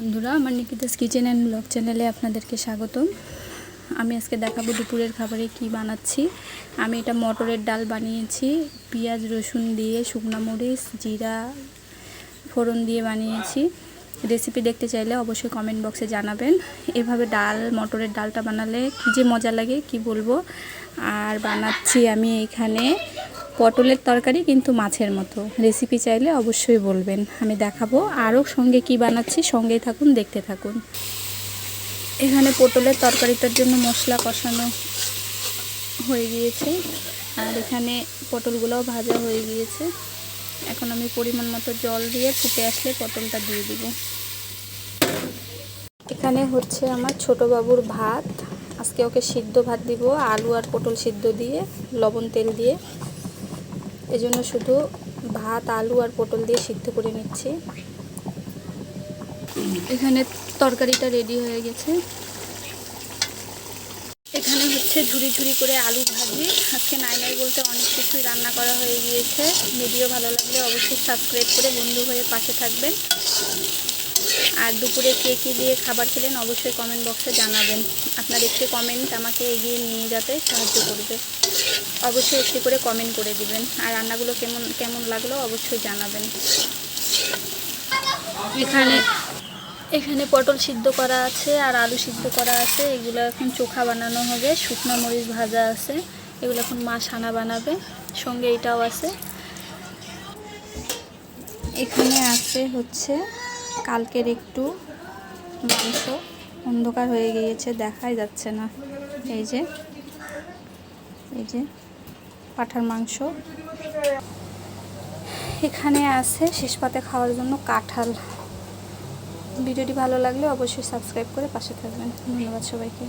বন্ধুরা, আমার নিকিতাস kitchen and blog চ্যানেলে আপনাদেরকে স্বাগতম। আমি আজকে দেখাবো দুপুরের খাবারে কি বানাচ্ছি। আমি এটা মটরের ডাল বানিয়েছি, পেঁয়াজ রসুন দিয়ে, শুকনো মরিচ জিরা ফোড়ন দিয়ে বানিয়েছি। রেসিপি দেখতে চাইলে অবশ্যই কমেন্ট বক্সে জানাবেন। এভাবে মটরের ডালটা বানালে কী যে মজা লাগে কি বলবো। আর বানাচ্ছি আমি এখানে পটলের তরকারি, কিন্তু মাছের মতো। রেসিপি চাইলে অবশ্যই বলবেন, আমি দেখাবো। আরও সঙ্গে কি বানাচ্ছি, সঙ্গেই থাকুন, দেখতে থাকুন। এখানে পটলের তরকারিটার জন্য মশলা কষানো হয়ে গিয়েছে, আর এখানে পটলগুলোও ভাজা হয়ে গিয়েছে। এখন আমি পরিমাণ মতো জল দিয়ে ফুটে আসলে পটলটা দিয়ে দিব। এখানে হচ্ছে আমার ছোট বাবুর ভাত। আজকে ওকে সিদ্ধ ভাত দিব, আলু আর পটল সিদ্ধ দিয়ে, লবণ তেল দিয়ে। এজন্য শুধু ভাত আলু আর পটল দিয়ে সিদ্ধ করে নিচ্ছি। এখানে তরকারিটা রেডি হয়ে গেছে। এখানে হচ্ছে ঝুরি ঝুরি করে আলু ভাজি। আজকে নাই বলতে অনেক কিছুই রান্না করা হয়ে গিয়েছে। ভিডিও ভালো লাগলে অবশ্যই সাবস্ক্রাইব করে বন্ধু হয়ে পাশে থাকবেন। আর দুপুরে কে কী দিয়ে খাবার খেলেন অবশ্যই কমেন্ট বক্সে জানাবেন। আপনার একটি কমেন্ট আমাকে এগিয়ে নিয়ে যেতে সাহায্য করবে। অবশ্যই একটি করে কমেন্ট করে দিবেন। আর রান্নাগুলো কেমন লাগলো অবশ্যই জানাবেন। এখানে পটল সিদ্ধ করা আছে আর আলু সিদ্ধ করা আছে। এগুলো এখন চোখা বানানো হবে। শুকনো মরিচ ভাজা আছে, এগুলো এখন মা সানা বানাবে। সঙ্গে এটাও আছে। এখানে আছে হচ্ছে কালকের একটু মাংস, অন্ধকার হয়ে গিয়েছে, দেখাই যাচ্ছে না। এই যে পাঁঠার মাংস। এখানে আছে শেষ পাতে খাওয়ার জন্য কাঁঠাল। ভিডিওটি ভালো লাগলে অবশ্যই সাবস্ক্রাইব করে পাশে থাকবেন। ধন্যবাদ সবাইকে।